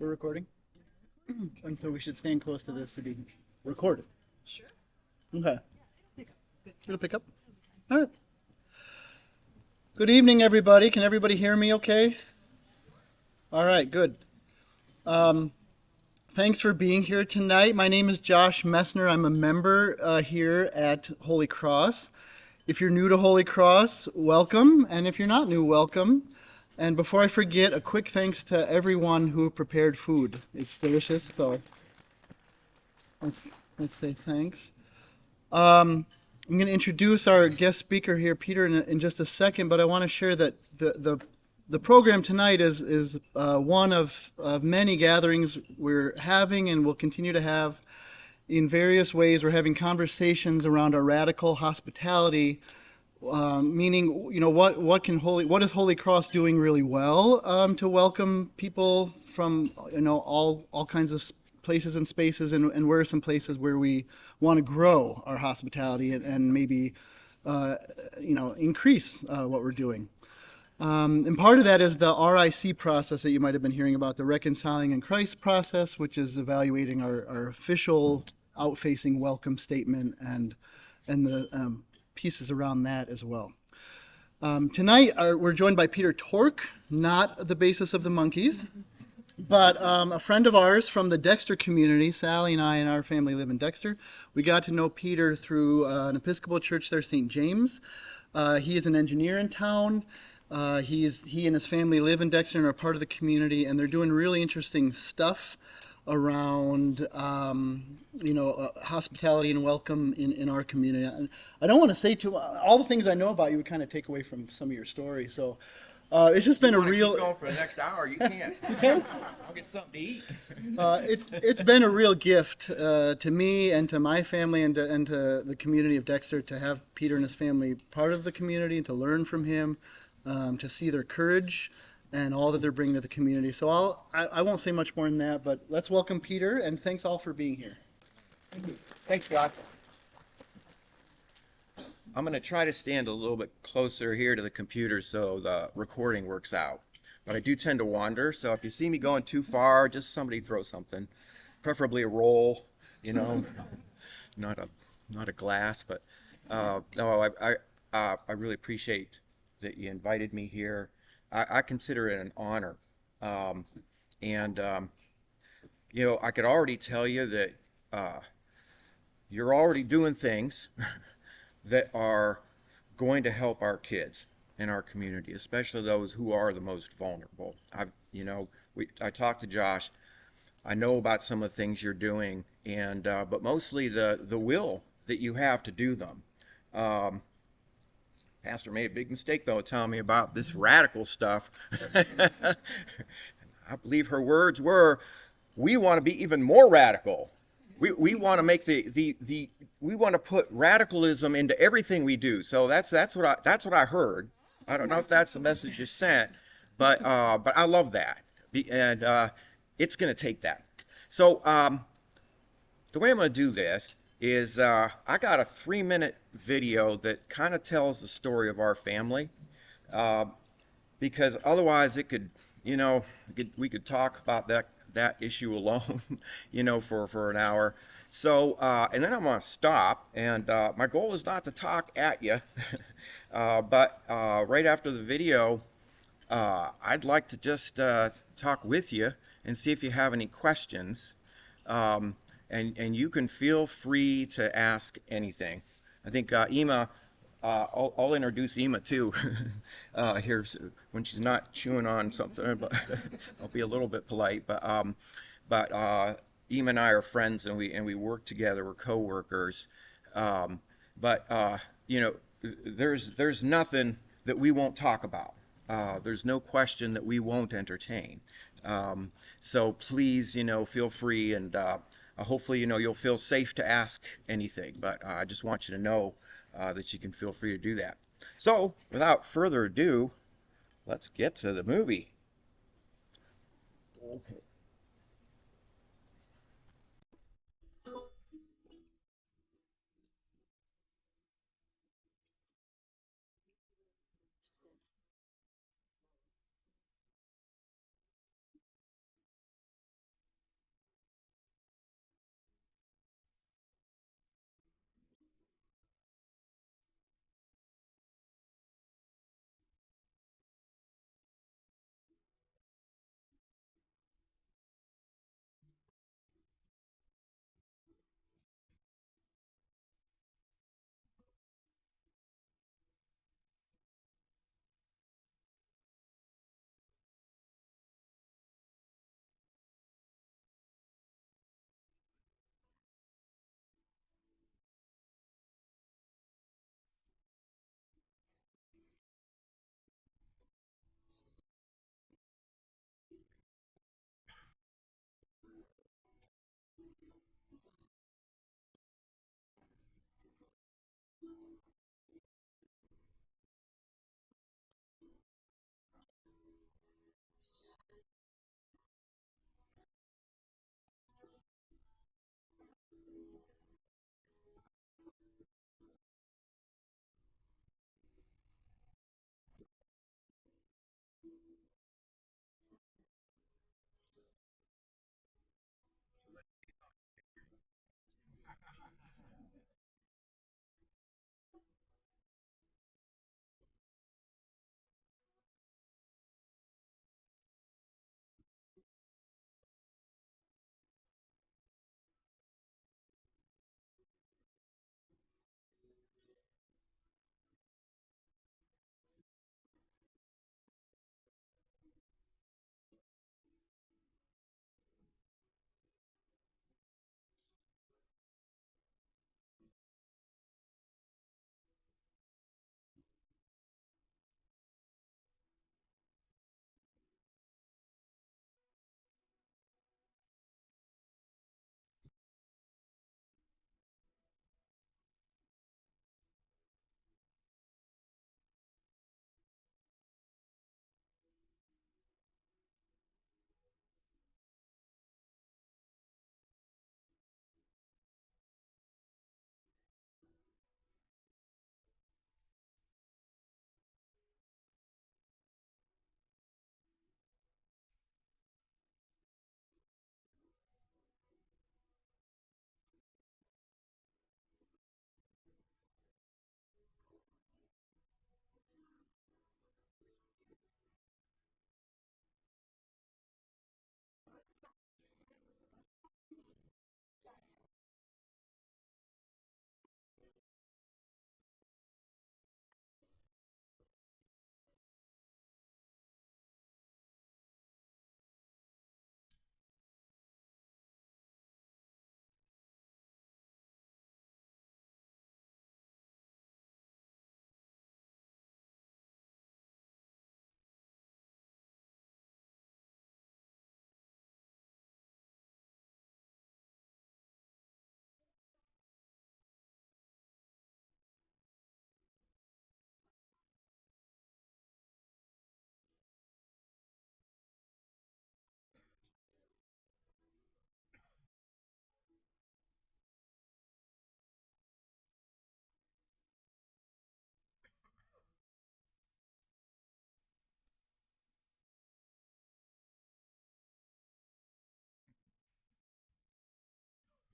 We're recording, and so we should stand close to this to be recorded. Sure. Okay. Pick up. Good. It'll pick up. All right. Good evening, everybody. Can everybody hear me okay? All right, good. Um, Thanks for being here tonight. My name is Josh Messner. I'm a member here at Holy Cross. If you're new to Holy Cross, welcome. And if you're not new, welcome. And before I forget, a quick thanks to everyone who prepared food. It's delicious, so let's, let's say thanks. I'm going to introduce our guest speaker here, Peter, in just a second, but I want to share that the program tonight is one of many gatherings we're having and will continue to have in various ways. We're having conversations around our radical hospitality, meaning, what is Holy Cross doing really well to welcome people from all kinds of places and spaces, and where are some places where we want to grow our hospitality and maybe increase what we're doing. And part of that is the RIC process that you might have been hearing about, the Reconciling in Christ process, which is evaluating our official out-facing welcome statement and the pieces around that as well. Tonight we're joined by Peter Tchoryk, not the bassist of the Monkees, but a friend of ours from the Dexter community. Sally and I and our family live in Dexter. We got to know Peter through an Episcopal church there, St. James. He is an engineer in town. He and his family live in Dexter and are part of the community, and they're doing really interesting stuff around hospitality and welcome in our community. And I don't want to say all the things I know about you would kind of take away from some of your story. So it's just been a real. Keep going for the next hour. You can't. You can't? I'll get something to eat. It's been a real gift to me and to my family and to the community of Dexter to have Peter and his family part of the community and to learn from him, to see their courage and all that they're bringing to the community. So I won't say much more than that, but let's welcome Peter, and thanks all for being here. Thank you. Thanks, Scott. I'm going to try to stand a little bit closer here to the computer so the recording works out. But I do tend to wander, so if you see me going too far, just somebody throw something, preferably a roll, not a glass. But no, I really appreciate that you invited me here. I consider it an honor, and I could already tell you that you're already doing things that are going to help our kids in our community, especially those who are the most vulnerable. I talked to Josh. I know about some of the things you're doing, and but mostly the will that you have to do them. Pastor made a big mistake, though, telling me about this radical stuff. I believe her words were, "We want to be even more radical. We want to make we want to put radicalism into everything we do." So that's what I heard. I don't know if that's the message you sent, but I love that, and it's going to take that. So the way I'm going to do this is I got a 3-minute video that kind of tells the story of our family, because otherwise it could, we could talk about that issue alone, for an hour. So and then I'm going to stop, and my goal is not to talk at you, but right after the video, I'd like to just talk with you and see if you have any questions. And you can feel free to ask anything. I think Ema, I'll introduce Ema too here when she's not chewing on something, but I'll be a little bit polite. But Ema and I are friends, and we work together. We're co-workers. There's nothing that we won't talk about. There's no question that we won't entertain. So please, feel free, and hopefully, you'll feel safe to ask anything, but I just want you to know that you can feel free to do that. So, without further ado, let's get to the movie. Okay.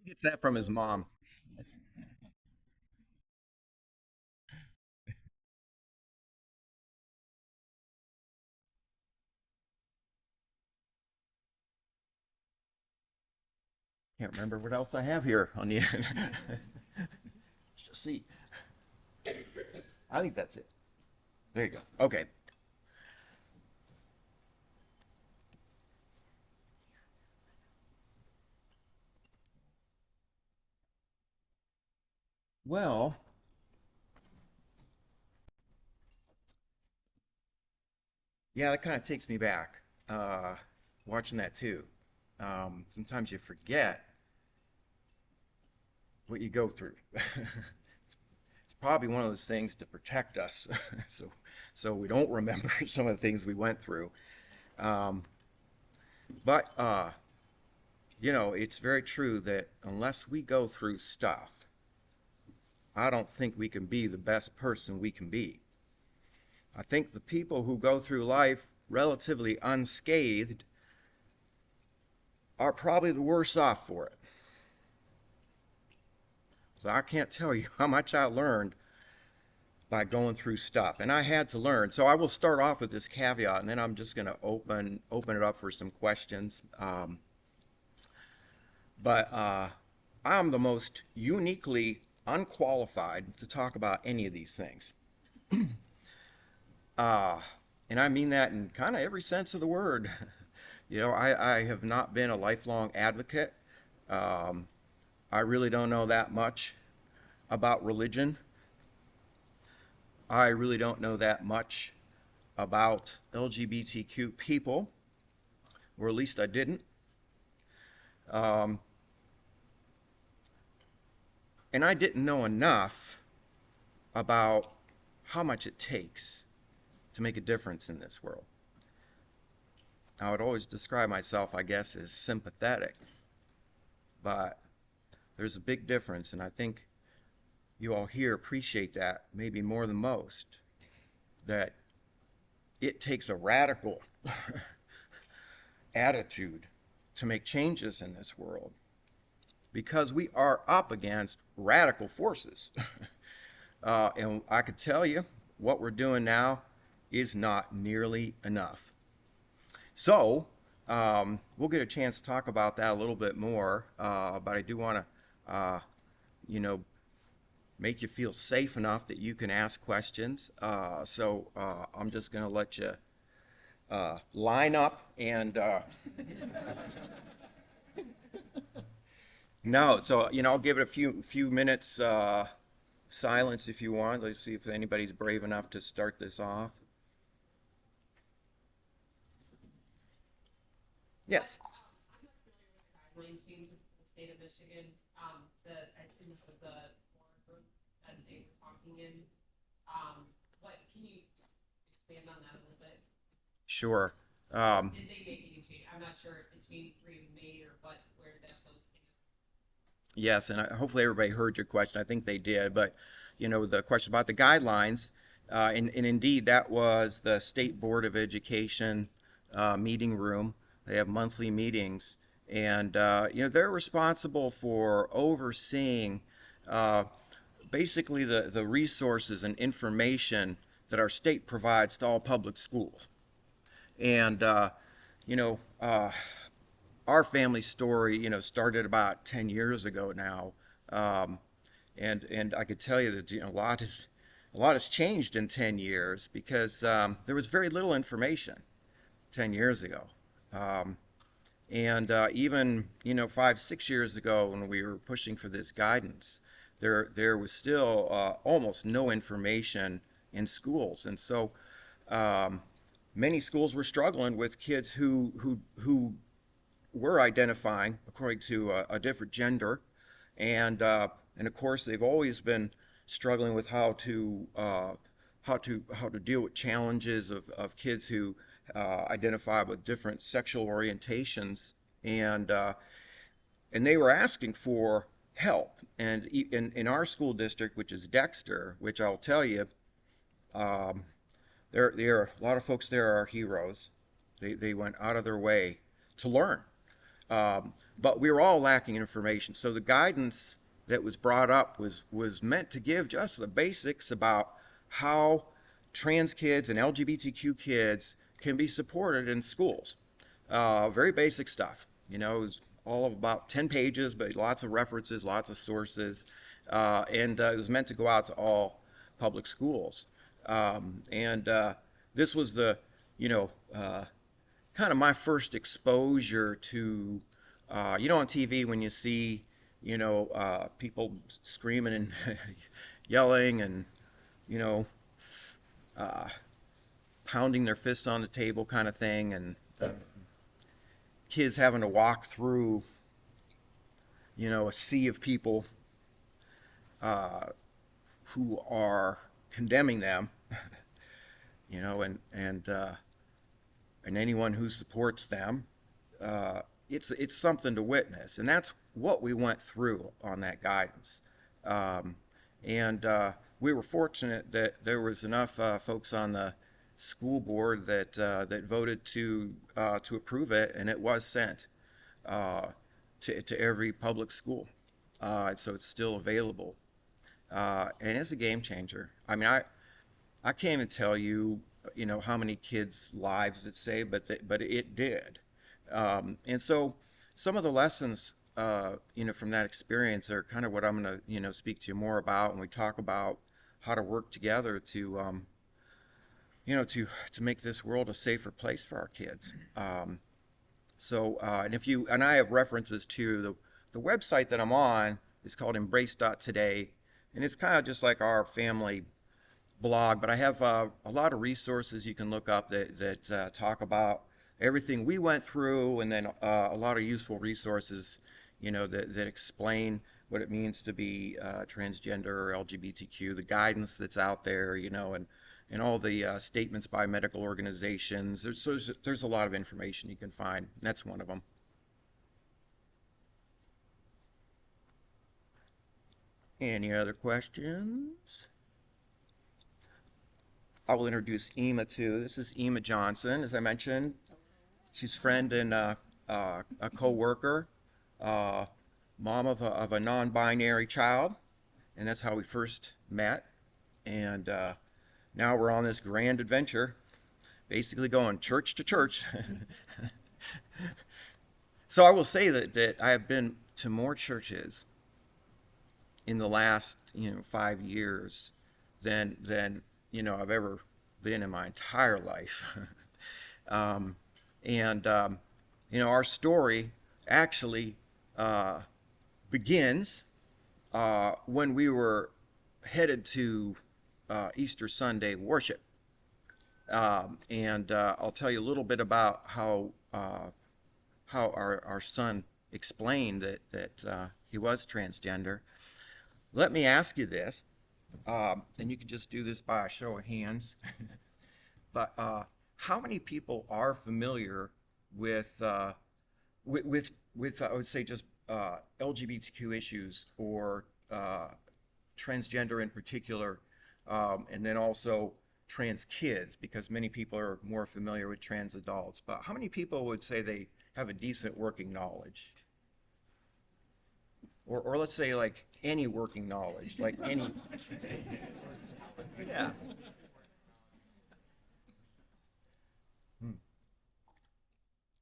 Gets that from his mom. Can't remember what else I have here on the end. Let's just see. I think that's it. There you go. Okay. Well, yeah, that kind of takes me back. Watching that too. Sometimes you forget what you go through. It's probably one of those things to protect us, so we don't remember some of the things we went through. Um, but it's very true that unless we go through stuff, I don't think we can be the best person we can be. I think the people who go through life relatively unscathed are probably the worse off for it. So I can't tell you how much I learned by going through stuff, and I had to learn. So I will start off with this caveat, and then I'm just going to open it up for some questions. But I'm the most uniquely unqualified to talk about any of these things. Uh, and I mean that in kind of every sense of the word. I have not been a lifelong advocate. Um, I really don't know that much about religion. I really don't know that much about LGBTQ people, or at least I didn't. Um, and I didn't know enough about how much it takes to make a difference in this world. I would always describe myself, I guess, as sympathetic, but there's a big difference, and I think you all here appreciate that maybe more than most, that it takes a radical attitude to make changes in this world because we are up against radical forces. And I could tell you what we're doing now is not nearly enough. So, we'll get a chance to talk about that a little bit more, but I do want to, you know, make you feel safe enough that you can ask questions. So I'm just going to let you line up and no. So I'll give it a few minutes silence if you want. Let's see if anybody's brave enough to start this off. Yes. I'm not familiar with the guideline changes for the state of Michigan. That I assume it was a forum group that they were talking in. What can you expand on that a little bit? Sure. Um, Did they make any change? I'm not sure if the changes were even made or what, where that those stand. Yes, and hopefully everybody heard your question. I think they did, but the question about the guidelines, and indeed that was the State Board of Education meeting room. They have monthly meetings, and they're responsible for overseeing basically the resources and information that our state provides to all public schools. And you know, uh, our family story, started about 10 years ago now, um, and I could tell you that a lot has changed in 10 years because there was very little information 10 years ago. Um, and even 5 6 years ago when we were pushing for this guidance, there was still almost no information in schools, and so um, many schools were struggling with kids who were identifying according to a different gender, and of course they've always been struggling with how to deal with challenges of kids who identify with different sexual orientations, and they were asking for help. And in our school district, which is Dexter, which I'll tell you, um, there are a lot of folks there are heroes. They went out of their way to learn. But we were all lacking information. So the guidance that was brought up was meant to give just the basics about how trans kids and LGBTQ kids can be supported in schools. Very basic stuff. You know, it was all of about 10 pages, but lots of references, lots of sources. And it was meant to go out to all public schools. And this was the, you know, kind of my first exposure to, on TV when you see, people screaming and yelling and, you know, pounding their fists on the table kind of thing, and kids having to walk through, a sea of people who are condemning them, and anyone who supports them. It's something to witness, and that's what we went through on that guidance. And we were fortunate that there was enough folks on the school board that voted to approve it, and it was sent to every public school. So it's still available, and it's a game changer. I mean, I can't even tell you, how many kids' lives it saved, but it did. And so some of the lessons, from that experience are kind of what I'm going to, speak to you more about when we talk about how to work together to, to make this world a safer place for our kids. And I have references to the website that I'm on is called embrace.today, and it's kind of just like our family blog, but I have a lot of resources you can look up that talk about everything we went through, and then a lot of useful resources, that explain what it means to be transgender or LGBTQ, the guidance that's out there, and all the statements by medical organizations. There's a lot of information you can find, and that's one of them. Any other questions? I will introduce Ema too. This is Ema Johnson, as I mentioned. She's a friend and a co-worker, mom of a non-binary child, and that's how we first met. And now we're on this grand adventure, basically going church to church. So I will say that I have been to more churches in the last 5 years than I've ever been in my entire life. Our story actually begins when we were headed to Easter Sunday worship. I'll tell you a little bit about how our son explained that he was transgender. Let me ask you this, and you can just do this by a show of hands. But how many people are familiar with I would say just LGBTQ issues, or transgender in particular, and then also trans kids, because many people are more familiar with trans adults. But how many people would say they have a decent working knowledge? Or let's say like any working knowledge, like any. Yeah.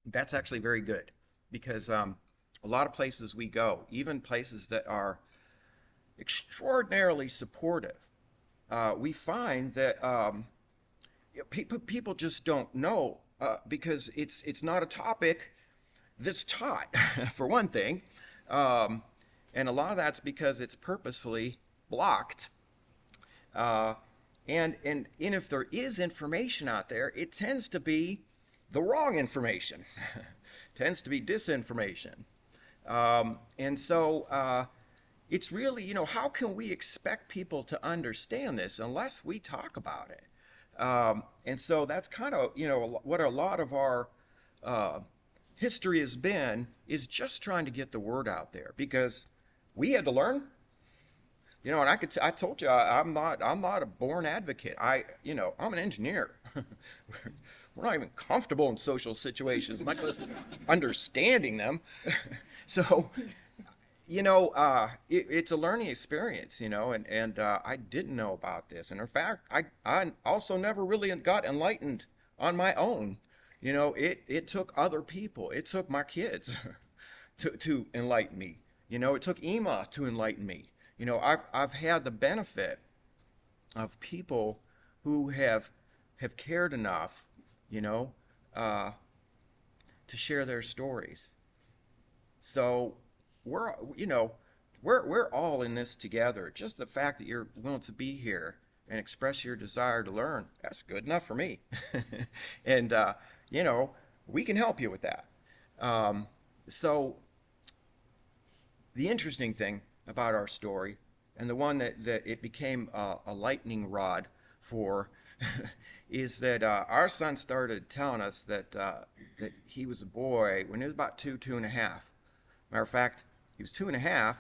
That's actually very good, because a lot of places we go, even places that are extraordinarily supportive, we find that people just don't know, because it's not a topic that's taught, for one thing. And a lot of that's because it's purposefully blocked. And if there is information out there, it tends to be the wrong information, tends to be disinformation. And so it's really, how can we expect people to understand this unless we talk about it? And so that's kind of, what a lot of our history has been, is just trying to get the word out there, because we had to learn. And I told you I'm not a born advocate. I'm an engineer. we're not even comfortable in social situations, much less understanding them. So, it's a learning experience, and I didn't know about this. And in fact, I also never really got enlightened on my own. It took other people. It took my kids to enlighten me. It took Ema to enlighten me. I've had the benefit of people who have cared enough, uh, to share their stories. So we're all in this together. Just the fact that you're willing to be here and express your desire to learn, that's good enough for me. And we can help you with that. So the interesting thing about our story, and the one that it became a lightning rod for, is that our son started telling us that he was a boy when he was about 2.5. Matter of fact, he was 2.5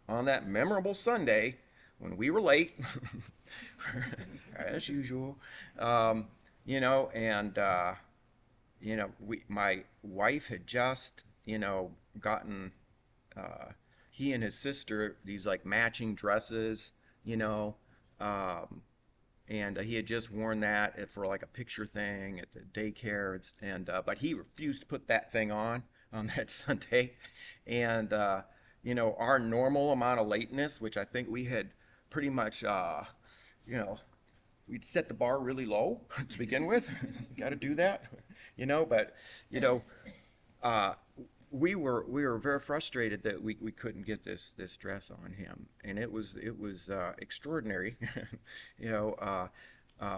on that memorable Sunday when we were late, as usual. My wife had just, gotten he and his sister these like matching dresses, and he had just worn that for like a picture thing at the daycare, but he refused to put that thing on that Sunday. And our normal amount of lateness, which I think we had pretty much we'd set the bar really low to begin with. Got to do that, but we were very frustrated that we couldn't get this dress on him, and it was extraordinary,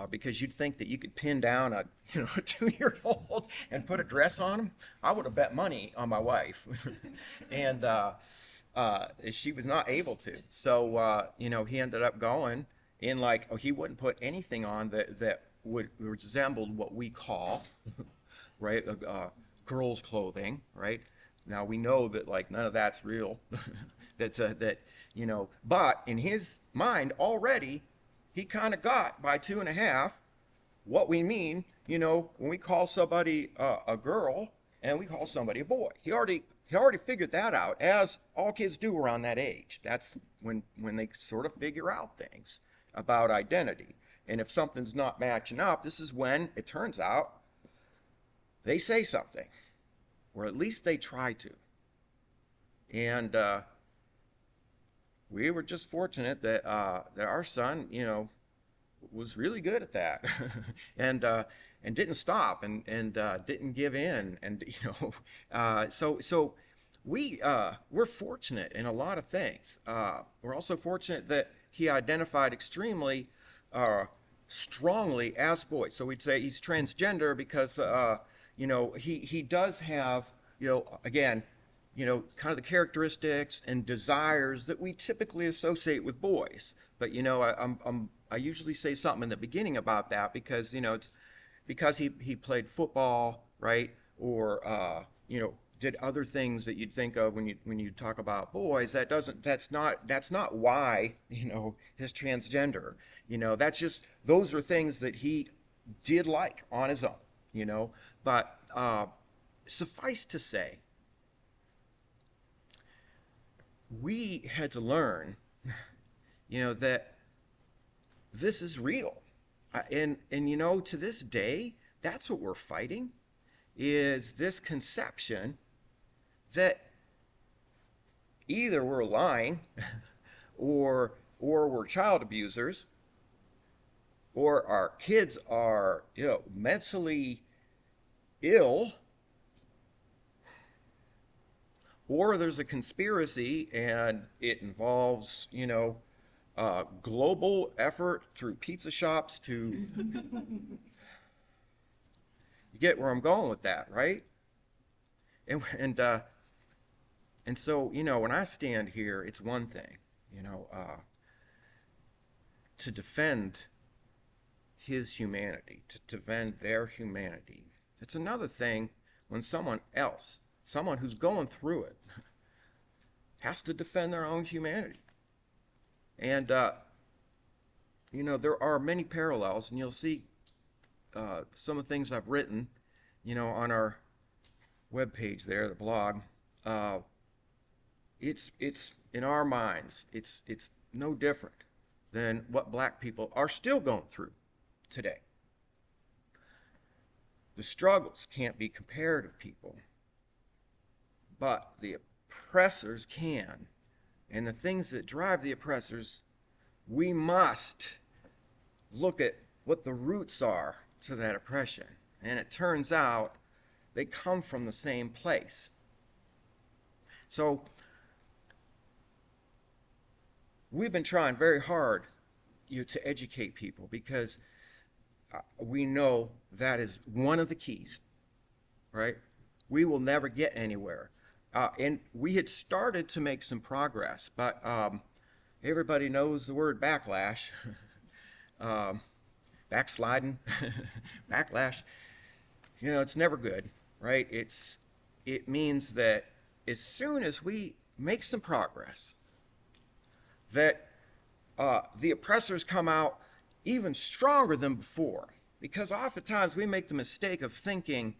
because you'd think that you could pin down a 2-year-old and put a dress on him. I would have bet money on my wife, and she was not able to. So he ended up going in he wouldn't put anything on that would resemble what we call right girls' clothing, right? Now we know that none of that's real. But in his mind already, he kind of got by 2.5 what we mean, when we call somebody a girl and we call somebody a boy. He already figured that out, as all kids do around that age. That's when they sort of figure out things about identity. And if something's not matching up, this is when it turns out they say something. Or at least they try to. And we were just fortunate that our son, was really good at that, and didn't stop and didn't give in, and so we're fortunate in a lot of things. We're also fortunate that he identified extremely strongly as boy. So we'd say he's transgender because he does have, again, kind of the characteristics and desires that we typically associate with boys. But, I usually say something in the beginning about that because, it's because he played football, right? Or, did other things that you'd think of when you talk about boys. That's not why, his transgender, that's just, those are things that he did like on his own, but suffice to say, we had to learn, that this is real. And to this day, that's what we're fighting, is this conception that either we're lying or we're child abusers, or our kids are, mentally ill, or there's a conspiracy and it involves, global effort through pizza shops to... You get where I'm going with that, right? And so, when I stand here, it's one thing, to defend his humanity, to defend their humanity. It's another thing when someone else, someone who's going through it, has to defend their own humanity. And, there are many parallels, and you'll see some of the things I've written, on our webpage there, the blog, it's in our minds, it's no different than what black people are still going through today. The struggles can't be compared to people, but the oppressors can. And the things that drive the oppressors, we must look at what the roots are to that oppression. And it turns out they come from the same place. So we've been trying very hard to educate people, because we know that is one of the keys, right? We will never get anywhere. And we had started to make some progress, but everybody knows the word backlash, backsliding, backlash. It's never good, right? It means that as soon as we make some progress, that the oppressors come out even stronger than before. Because oftentimes we make the mistake of thinking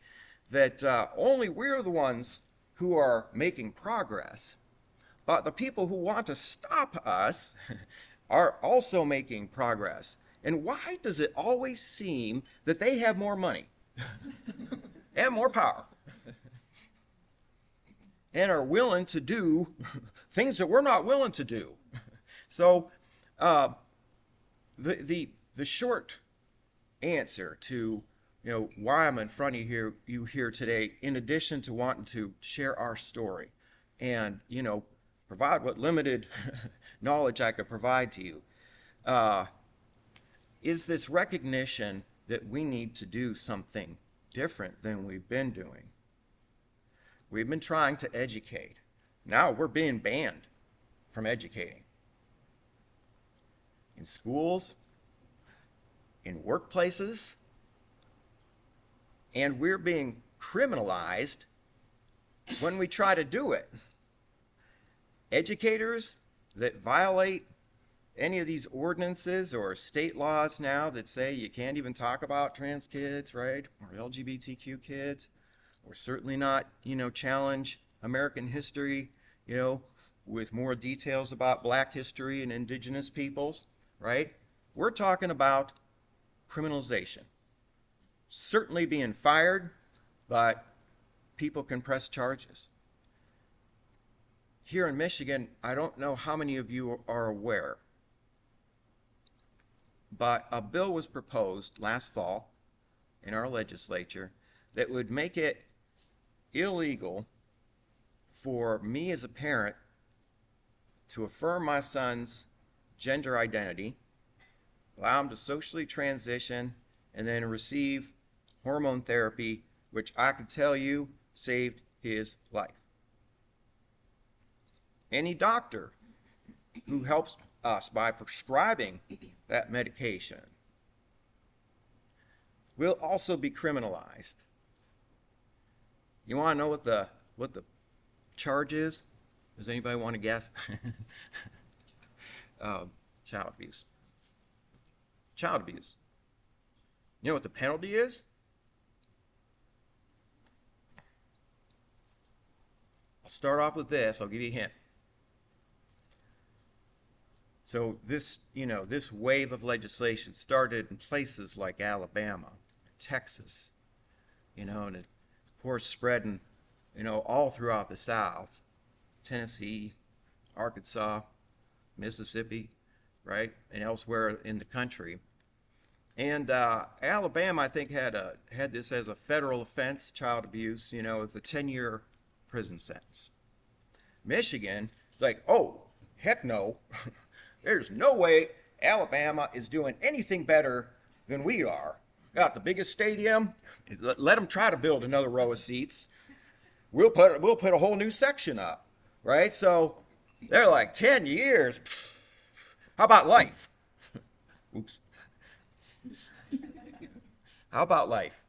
that only we're the ones who are making progress, but the people who want to stop us are also making progress. And why does it always seem that they have more money and more power and are willing to do things that we're not willing to do? So the short answer to why I'm in front of you here today, in addition to wanting to share our story and provide what limited knowledge I could provide to you, is this recognition that we need to do something different than we've been doing. We've been trying to educate. Now we're being banned from educating. In schools, in workplaces, and we're being criminalized when we try to do it. Educators that violate any of these ordinances or state laws now that say you can't even talk about trans kids, right, or LGBTQ kids, or certainly not, challenge American history, with more details about black history and indigenous peoples, right? We're talking about criminalization. Certainly being fired, but people can press charges. Here in Michigan, I don't know how many of you are aware, but a bill was proposed last fall in our legislature that would make it illegal for me as a parent to affirm my son's gender identity, allow him to socially transition, and then receive hormone therapy, which I can tell you saved his life. Any doctor who helps us by prescribing that medication will also be criminalized. You want to know what the charge is? Does anybody want to guess? Child abuse. Child abuse. You know what the penalty is? I'll start off with this. I'll give you a hint. So this wave of legislation started in places like Alabama, Texas, and of course spreading, all throughout the South, Tennessee, Arkansas, Mississippi, right, and elsewhere in the country. And Alabama, I think, had this as a federal offense, child abuse, with a 10-year prison sentence. Michigan is like, oh, heck no. There's no way Alabama is doing anything better than we are. Got the biggest stadium. Let them try to build another row of seats. We'll put a whole new section up, right? So they're like 10 years. How about life? Oops. How about life?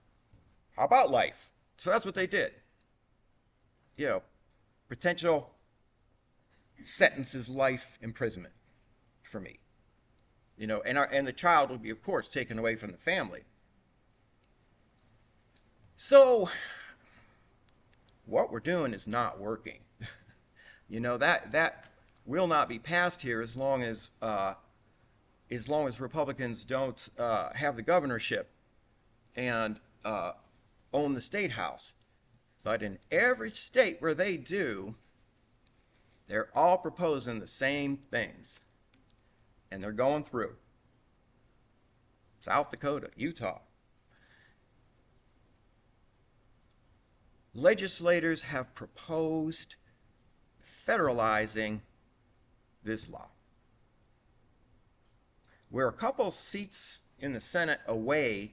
How about life? So that's what they did. Potential sentence is life imprisonment for me. And the child will be, of course, taken away from the family. So what we're doing is not working. You know, that will not be passed here as long as Republicans don't have the governorship and own the state house. But in every state where they do, they're all proposing the same things, and they're going through. South Dakota, Utah. Legislators have proposed federalizing this law. We're a couple seats in the Senate away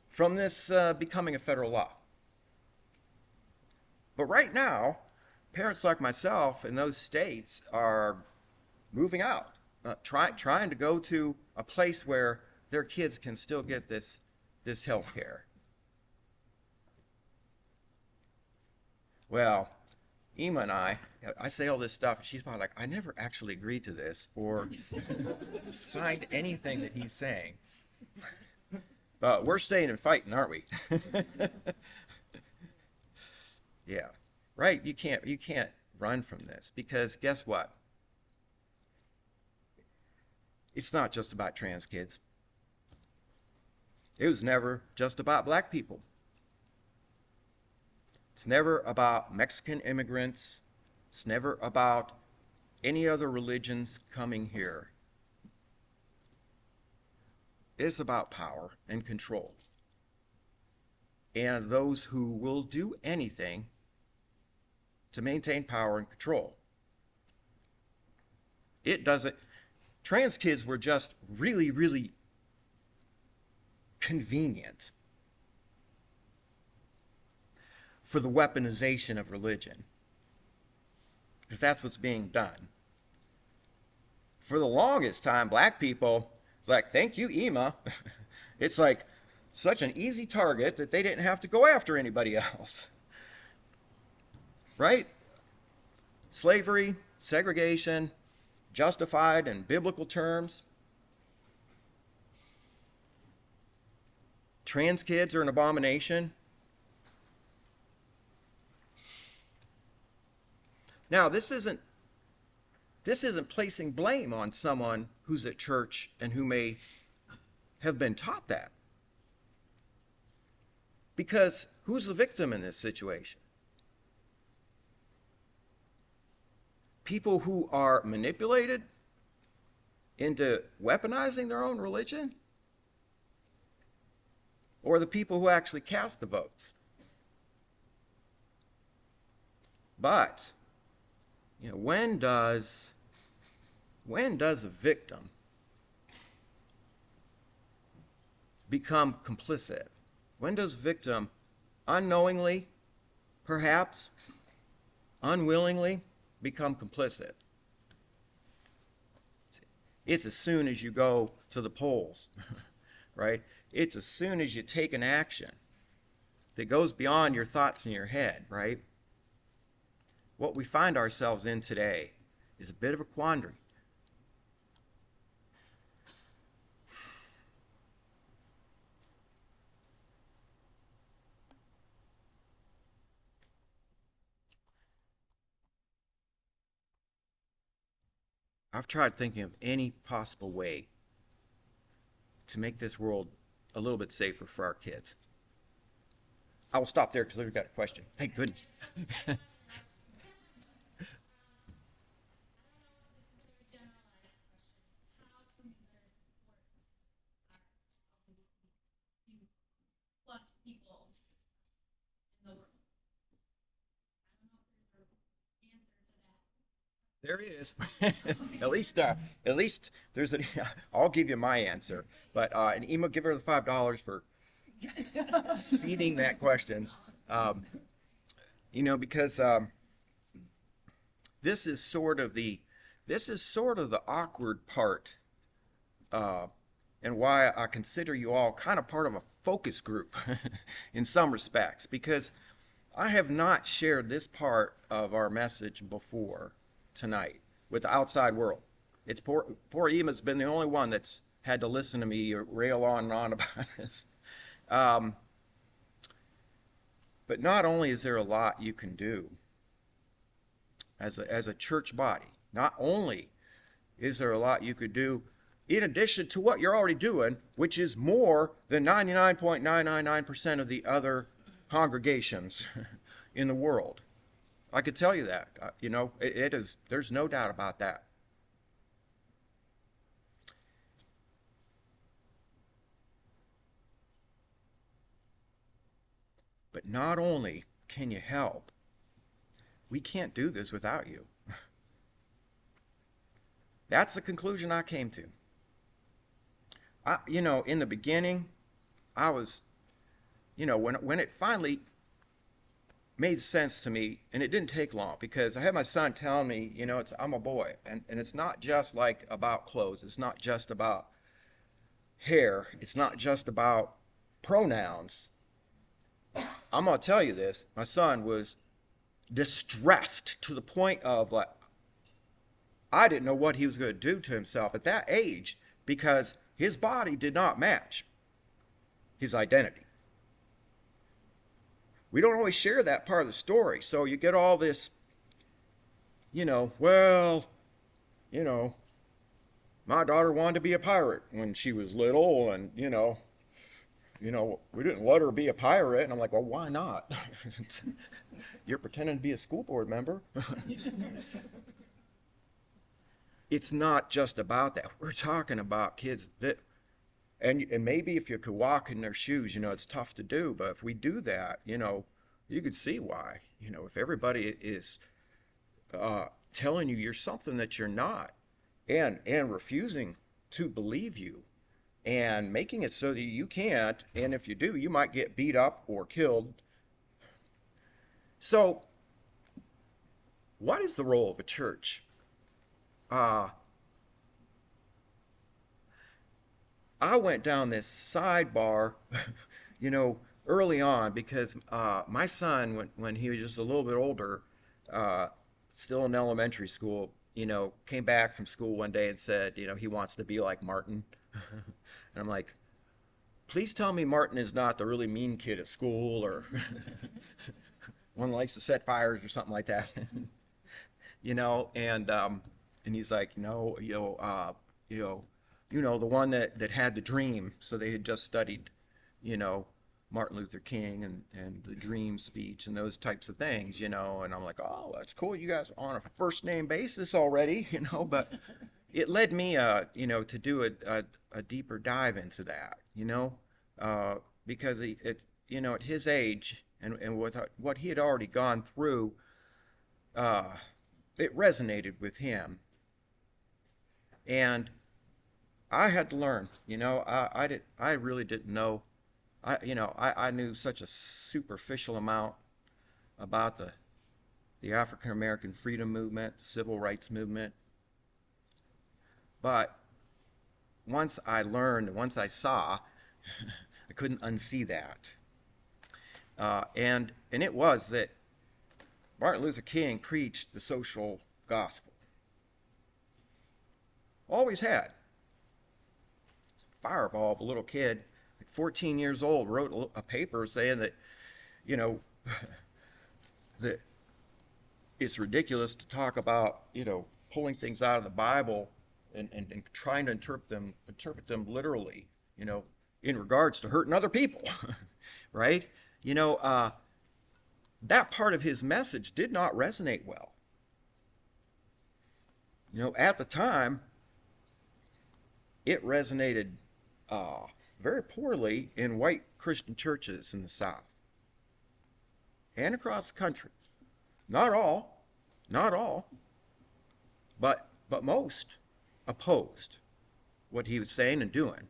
from this becoming a federal law. But right now, parents like myself in those states are moving out, trying to go to a place where their kids can still get this health care. Well, Ema and I say all this stuff, and she's probably like, I never actually agreed to this or signed anything that he's saying. But we're staying and fighting, aren't we? Yeah, right? You can't run from this, because guess what? It's not just about trans kids. It was never just about black people. It's never about Mexican immigrants. It's never about any other religions coming here. It's about power and control. And those who will do anything to maintain power and control. It doesn't. Trans kids were just really, really convenient for the weaponization of religion, because that's what's being done. For the longest time, black people, it's like, thank you, Ema. It's like such an easy target that they didn't have to go after anybody else. Right? Slavery, segregation, justified in biblical terms. Trans kids are an abomination. Now, this isn't placing blame on someone who's at church and who may have been taught that. Because who's the victim in this situation? People who are manipulated into weaponizing their own religion? Or the people who actually cast the votes? But, you know, when does a victim become complicit? When does a victim unknowingly, perhaps unwillingly, become complicit? It's as soon as you go to the polls, right? It's as soon as you take an action that goes beyond your thoughts in your head, right? What we find ourselves in today is a bit of a quandary. I've tried thinking of any possible way to make this world a little bit safer for our kids. I will stop there because we've got a question. Thank goodness. Plus people in the world. I don't know if there's an answer to that. There is. At least there's an. I'll give you my answer, but and Ema, give her the $5 for seeding that question. You know, because this is sort of the awkward part, and why I consider you all kind of part of a focus group in some respects, because I have not shared this part of our message before tonight with the outside world. It's poor Ema's been the only one that's had to listen to me rail on and on about this. But not only is there a lot you can do as a church body, not only is there a lot you could do in addition to what you're already doing, which is more than 99.999% of the other congregations in the world. I could tell you that. It is, there's no doubt about that. But not only can you help, we can't do this without you. That's the conclusion I came to. In the beginning, I was, when it finally made sense to me, and it didn't take long, because I had my son telling me, I'm a boy, and it's not just like about clothes. It's not just about hair. It's not just about pronouns. I'm going to tell you this. My son was distressed to the point of, like, I didn't know what he was going to do to himself at that age, because his body did not match his identity. We don't always share that part of the story. So you get all this, my daughter wanted to be a pirate when she was little, and, we didn't let her be a pirate. And I'm like, well, why not? You're pretending to be a school board member. It's not just about that. We're talking about kids that, and maybe if you could walk in their shoes, it's tough to do. But if we do that, you could see why. If everybody is telling you you're something that you're not, and refusing to believe you, and making it so that you can't, and if you do, you might get beat up or killed. So, what is the role of a church? I went down this sidebar, early on, because my son, when he was just a little bit older, still in elementary school, came back from school one day and said, he wants to be like Martin. And I'm like, please tell me Martin is not the really mean kid at school, or one that likes to set fires or something like that. And he's like, the one that had the dream. So they had just studied, Martin Luther King and the dream speech and those types of things, and I'm like, oh, that's cool. You guys are on a first name basis already, but it led me, to do a deeper dive into that, because at his age and with what he had already gone through, it resonated with him. And I had to learn, I really didn't know. I knew such a superficial amount about the African American freedom movement, civil rights movement. But once I learned, once I saw, I couldn't unsee that. And it was that Martin Luther King preached the social gospel. Always had. Fireball of a little kid, 14 years old, wrote a paper saying that, that it's ridiculous to talk about, pulling things out of the Bible and trying to interpret them literally, in regards to hurting other people, right? That part of his message did not resonate well. At the time, it resonated very poorly in white Christian churches in the South and across the country. Not all, but most opposed what he was saying and doing.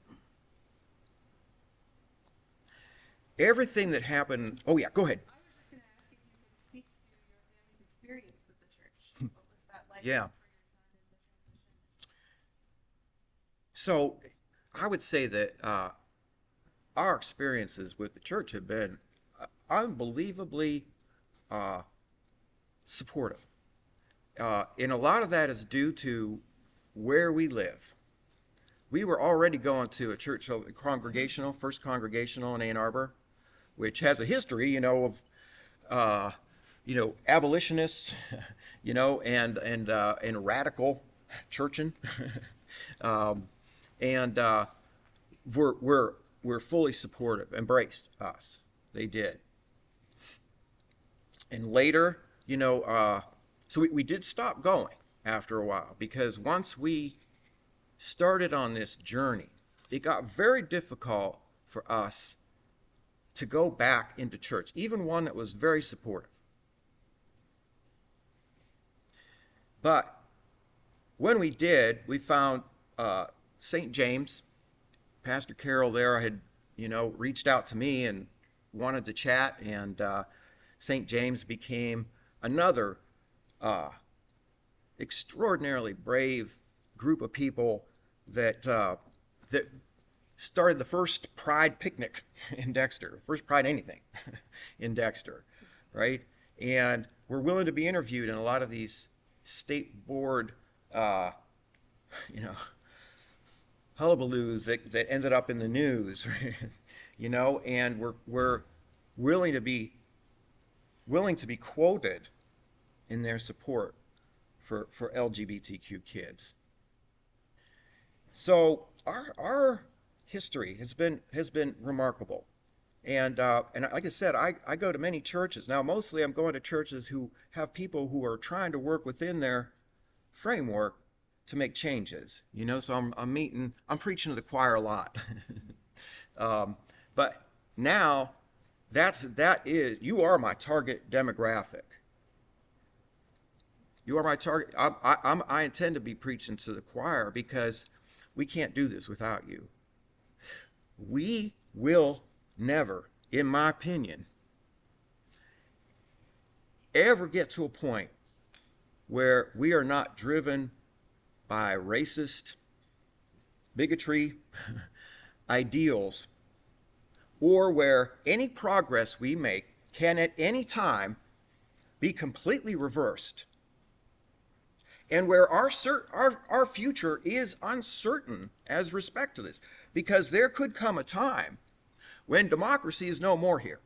Everything that happened. Oh yeah, go ahead. I was just going to ask if you could speak to your family's experience with the church. What was that like Yeah. for your son in the transition? So I would say that our experiences with the church have been unbelievably supportive. And a lot of that is due to where we live. We were already going to a church, First Congregational in Ann Arbor, which has a history, of abolitionists, and radical churchin, um, and were fully supportive, embraced us. They did. And later, so we did stop going after a while, because once we started on this journey, it got very difficult for us to go back into church, even one that was very supportive. But when we did, we found St. James. Pastor Carol there had, reached out to me and wanted to chat, and St. James became another extraordinarily brave group of people that started the first Pride picnic in Dexter, first Pride anything in Dexter, right? And we're willing to be interviewed in a lot of these state board, hullabaloos that ended up in the news, and we're willing to be quoted in their support for LGBTQ kids. So our history has been remarkable, and like I said, I go to many churches now. Mostly, I'm going to churches who have people who are trying to work within their framework to make changes. So I'm preaching to the choir a lot. But now you are my target demographic. You are my target. I intend to be preaching to the choir, because we can't do this without you. We will never, in my opinion, ever get to a point where we are not driven by racist, bigotry, ideals, or where any progress we make can at any time be completely reversed, and where our future is uncertain as respect to this, because there could come a time when democracy is no more here.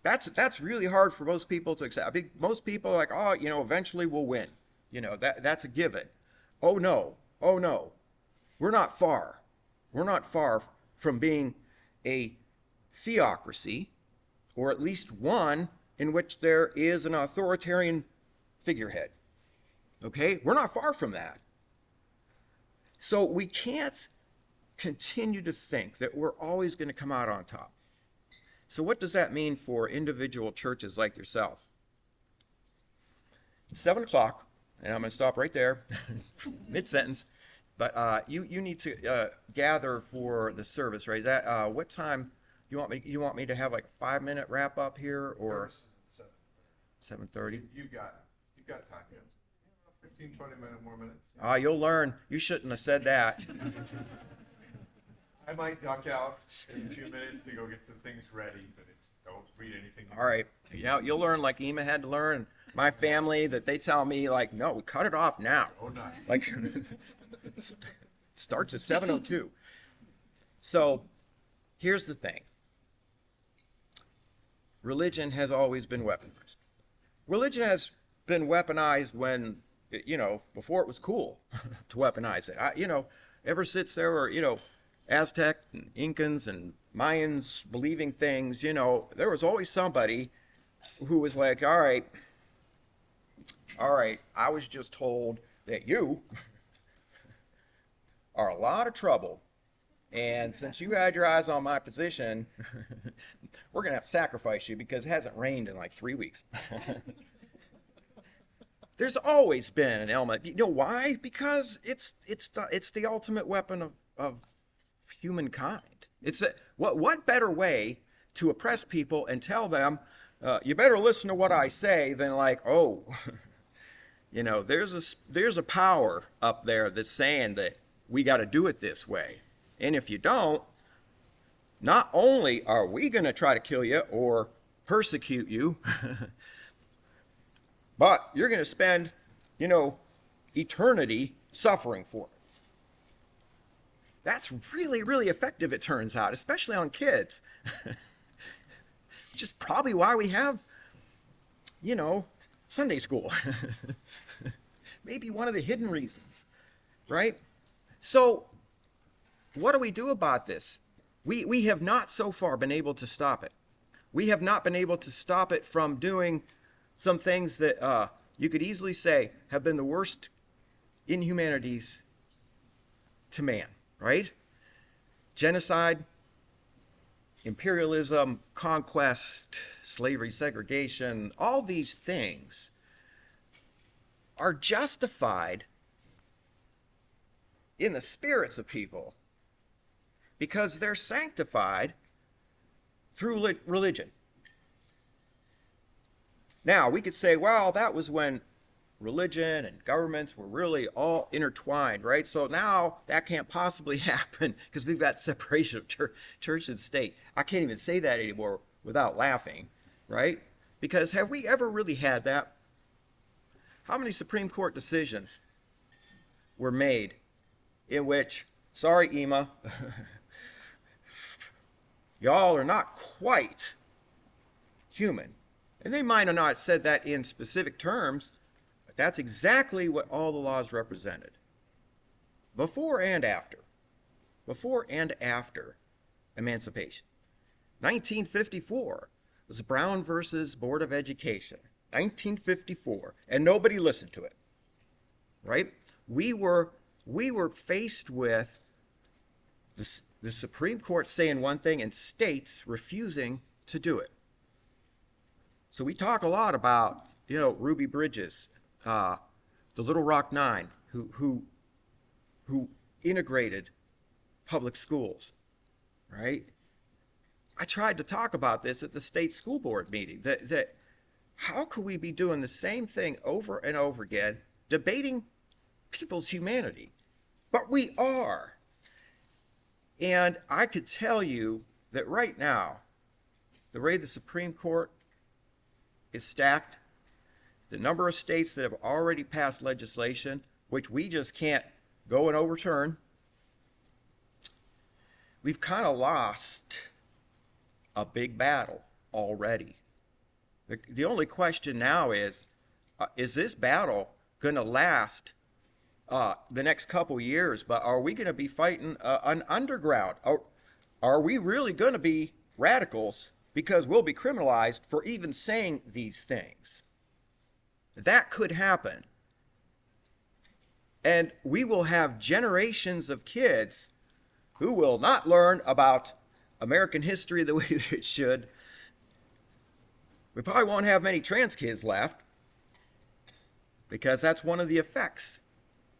That's really hard for most people to accept. Most people are like, eventually we'll win. That's a given. Oh no, we're not far. We're not far from being a theocracy, or at least one in which there is an authoritarian figurehead. Okay? We're not far from that. So we can't continue to think that we're always going to come out on top. So what does that mean for individual churches like yourself? It's 7 o'clock, and I'm going to stop right there, mid-sentence. But you need to gather for the service, right? Is that what time you want me to have, like a 5-minute wrap up here, or 7:30? You got time. 15, 20 more minutes. You'll learn. You shouldn't have said that. I might duck out in 2 minutes to go get some things ready, but don't read anything. All right. You'll learn like Ema had to learn. My family, that they tell me, like, no, cut it off now. Oh, nice. Like, it starts at 7:02. So here's the thing. Religion has always been weaponized. Religion has been weaponized when, before it was cool to weaponize it. Ever since there were, Aztec and Incans and Mayans believing things, there was always somebody who was like, all right, I was just told that you are a lot of trouble, and since you had your eyes on my position, we're going to have to sacrifice you because it hasn't rained in like 3 weeks. There's always been an element. You know why? Because it's the ultimate weapon of humankind. What better way to oppress people and tell them, you better listen to what I say, than like, there's a power up there that's saying that we got to do it this way. And if you don't, not only are we going to try to kill you or persecute you, but you're going to spend, eternity suffering for it. That's really, really effective, it turns out, especially on kids. Which is probably why we have Sunday school. Maybe one of the hidden reasons, right? So what do we do about this? We have not so far been able to stop it. We have not been able to stop it from doing some things that you could easily say have been the worst inhumanities to man, right? Genocide, imperialism, conquest, slavery, segregation, all these things are justified in the spirits of people because they're sanctified through religion. Now, we could say, well, that was when religion and governments were really all intertwined, right? So now that can't possibly happen because we've got separation of church and state. I can't even say that anymore without laughing, right? Because have we ever really had that? How many Supreme Court decisions were made in which, sorry, Ema, y'all are not quite human? And they might have not said that in specific terms, but that's exactly what all the laws represented. Before and after. Before and after emancipation. 1954 was Brown versus Board of Education. 1954. And nobody listened to it. Right? We were faced with the Supreme Court saying one thing and states refusing to do it. So we talk a lot about, Ruby Bridges, the Little Rock Nine, who integrated public schools, right? I tried to talk about this at the state school board meeting, that how could we be doing the same thing over and over again, debating people's humanity? But we are. And I could tell you that right now, the way the Supreme Court is stacked, the number of states that have already passed legislation, which we just can't go and overturn, we've kind of lost a big battle already. The only question now is this battle going to last the next couple years? But are we going to be fighting an underground? Are we really going to be radicals because we'll be criminalized for even saying these things? That could happen. And we will have generations of kids who will not learn about American history the way that it should. We probably won't have many trans kids left because that's one of the effects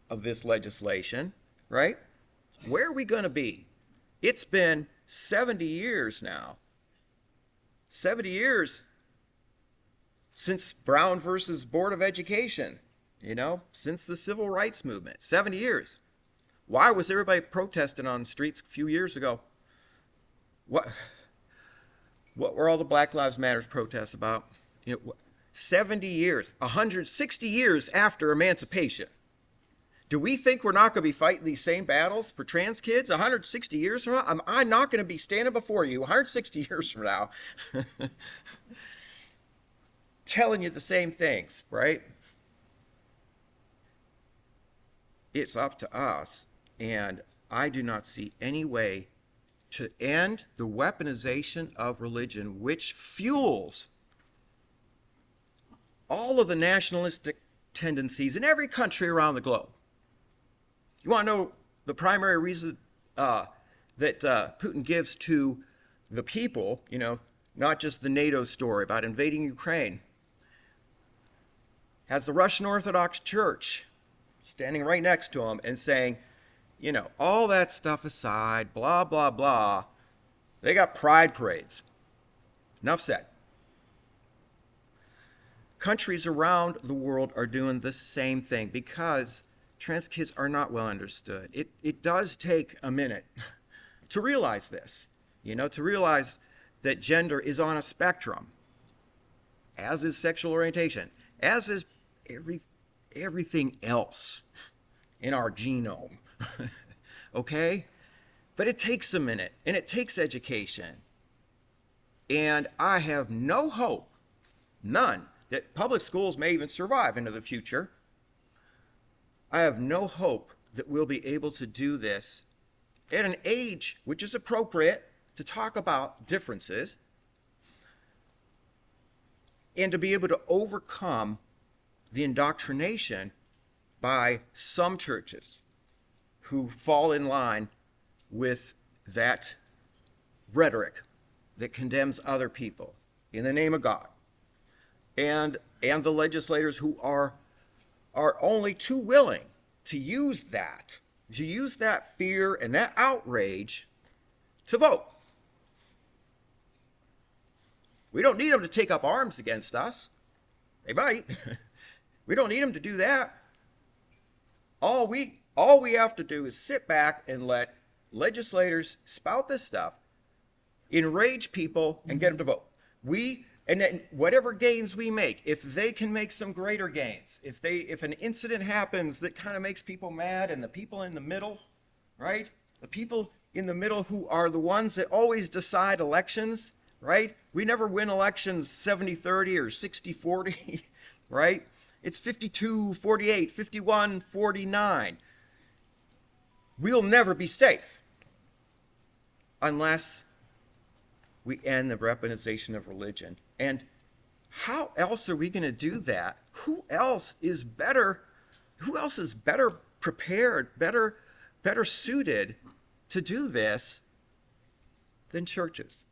of this legislation, right? Where are we going to be? It's been 70 years now. 70 years since Brown versus Board of Education, since the Civil Rights Movement. 70 years. Why was everybody protesting on the streets a few years ago? What were all the Black Lives Matter protests about? 70 years, 160 years after emancipation. Do we think we're not going to be fighting these same battles for trans kids 160 years from now? I'm not going to be standing before you 160 years from now telling you the same things, right? It's up to us, and I do not see any way to end the weaponization of religion, which fuels all of the nationalistic tendencies in every country around the globe. You want to know the primary reason that Putin gives to the people, not just the NATO story about invading Ukraine, has the Russian Orthodox Church standing right next to him and saying, all that stuff aside, blah, blah, blah, they got pride parades. Enough said. Countries around the world are doing the same thing because trans kids are not well understood. It does take a minute to realize this, to realize that gender is on a spectrum, as is sexual orientation, as is everything else in our genome. Okay? But it takes a minute, and it takes education. And I have no hope, none, that public schools may even survive into the future. I have no hope that we'll be able to do this at an age which is appropriate to talk about differences and to be able to overcome the indoctrination by some churches who fall in line with that rhetoric that condemns other people in the name of God, and the legislators who are only too willing to use that fear and that outrage to vote. We don't need them to take up arms against us. They might. We don't need them to do that. All we have to do is sit back and let legislators spout this stuff, enrage people, and get them to vote. And then whatever gains we make, if they can make some greater gains, if an incident happens that kind of makes people mad, and the people in the middle, right? The people in the middle who are the ones that always decide elections, right? We never win elections 70-30 or 60-40, right? It's 52-48, 51-49. We'll never be safe unless we end the weaponization of religion. And how else are we going to do that? Who else is better prepared, better suited to do this than churches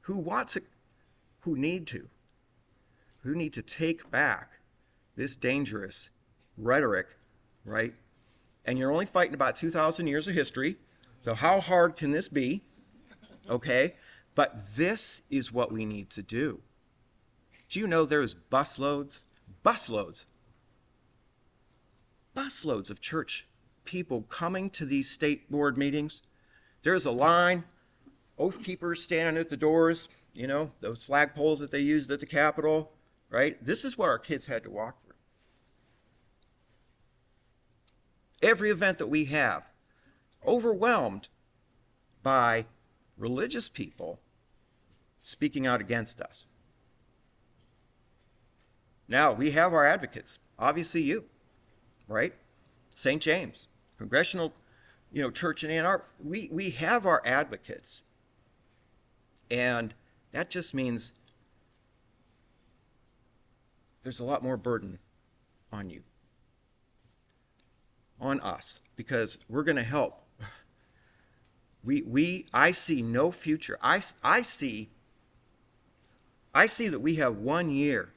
who need to take back this dangerous rhetoric, right? And you're only fighting about 2,000 years of history. So how hard can this be? Okay? But this is what we need to do. Do you know there's busloads of church people coming to these state board meetings? There's a line, oath keepers standing at the doors, those flagpoles that they used at the Capitol, right? This is what our kids had to walk through. Every event that we have, overwhelmed by religious people speaking out against us. Now, we have our advocates, obviously you, right? St. James, Congregational, Church in Ann Arbor. We have our advocates. And that just means there's a lot more burden on you, on us, because we're going to help. I see no future. I see that we have 1 year.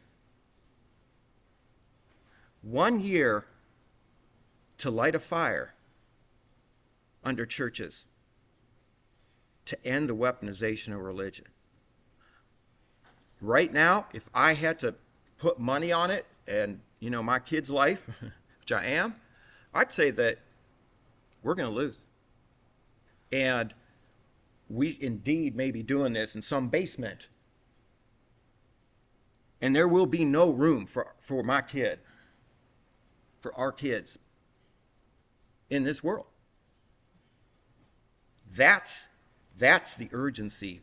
1 year to light a fire under churches to end the weaponization of religion. Right now, if I had to put money on it and, my kid's life, which I am, I'd say that we're going to lose. And we indeed may be doing this in some basement. And there will be no room for my kid, for our kids in this world. That's the urgency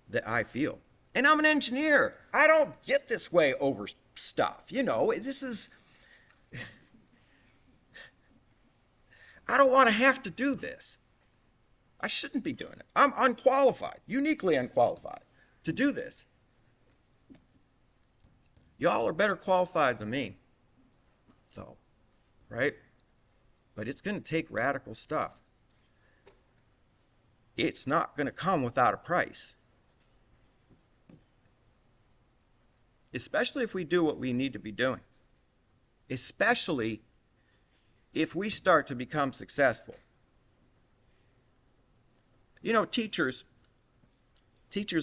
that I feel. And I'm an engineer. I don't get this way over stuff. This is... I don't want to have to do this. I shouldn't be doing it. I'm unqualified, uniquely unqualified to do this. Y'all are better qualified than me. So, right? But it's going to take radical stuff. It's not going to come without a price. Especially if we do what we need to be doing. Especially if we start to become successful. Teachers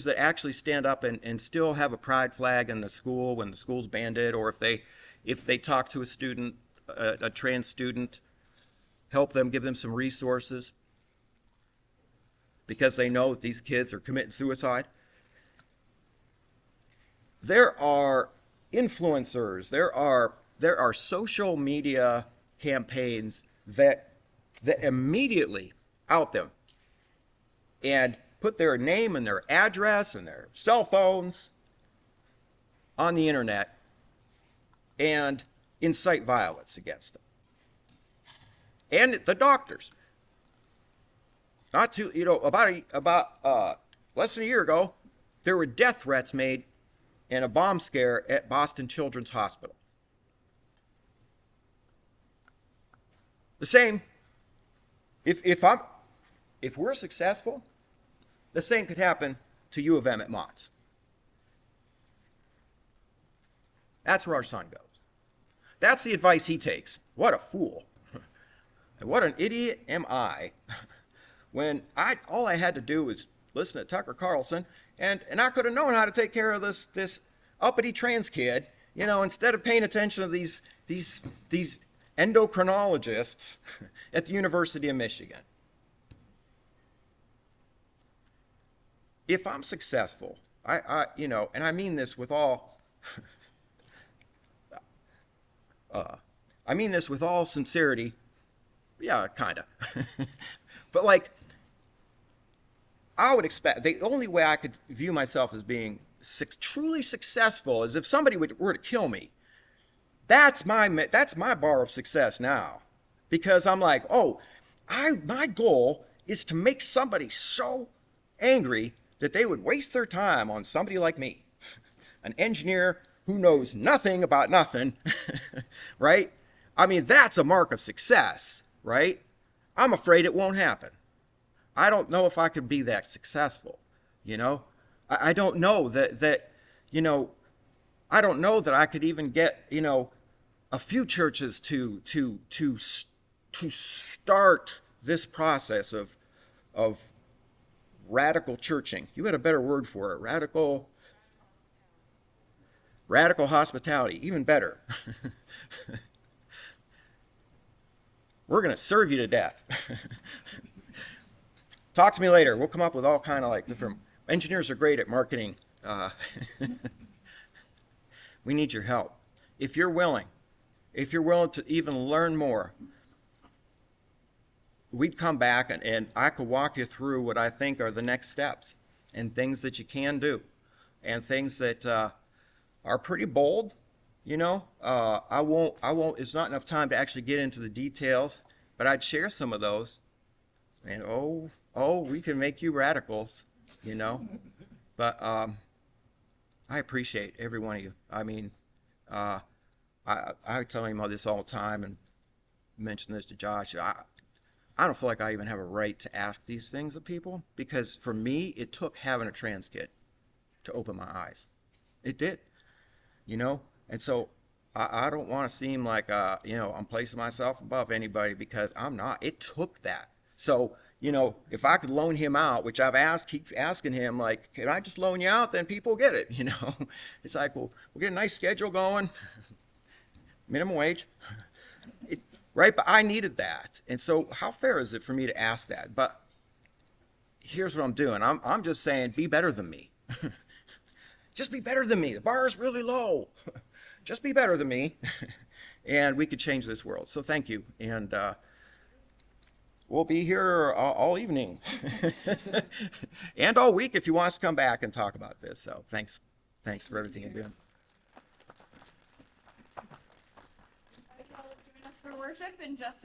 that actually stand up and still have a pride flag in the school when the school's banded, or if they talk to a student, a trans student, help them, give them some resources because they know that these kids are committing suicide. There are influencers, there are social media campaigns that immediately out them and put their name and their address and their cell phones on the internet and incite violence against them. And the doctors. Not too, about less than a year ago, there were death threats made in a bomb scare at Boston Children's Hospital. The same, if we're successful, the same could happen to U of M at Mott's. That's where our son goes. That's the advice he takes. What a fool. And what an idiot am I when all I had to do was listen to Tucker Carlson, and I could have known how to take care of this uppity trans kid, instead of paying attention to these endocrinologists at the University of Michigan. If I'm successful, and I mean this with all, sincerity. Yeah, kind of. But I would expect, the only way I could view myself as being truly successful is if somebody were to kill me. That's my bar of success now. Because I'm like, my goal is to make somebody so angry that they would waste their time on somebody like me, an engineer who knows nothing about nothing, right? I mean, that's a mark of success, right? I'm afraid it won't happen. I don't know if I could be that successful, I don't know that I don't know that I could even get, a few churches to start this process of radical churching. You had a better word for it. Radical hospitality, even better. We're going to serve you to death. Talk to me later. We'll come up with all kind of different. Engineers are great at marketing. We need your help. If you're willing to even learn more, we'd come back and I could walk you through what I think are the next steps and things that you can do and things that are pretty bold. I won't, it's not enough time to actually get into the details, but I'd share some of those. And we can make you radicals, But I appreciate every one of you. I mean, I tell him all this all the time and mention this to Josh. I don't feel like I even have a right to ask these things of people, because for me, it took having a trans kid to open my eyes. It did, And so I don't want to seem like, I'm placing myself above anybody, because I'm not. It took that. So, if I could loan him out, which keep asking him, can I just loan you out? Then people get it, It's like, well, we'll get a nice schedule going, minimum wage, right? But I needed that. And so how fair is it for me to ask that? But here's what I'm doing. I'm just saying, be better than me. Just be better than me. The bar is really low. Just be better than me. And we could change this world. So thank you. And we'll be here all evening and all week if you want us to come back and talk about this. So thanks for everything you're doing. For worship and just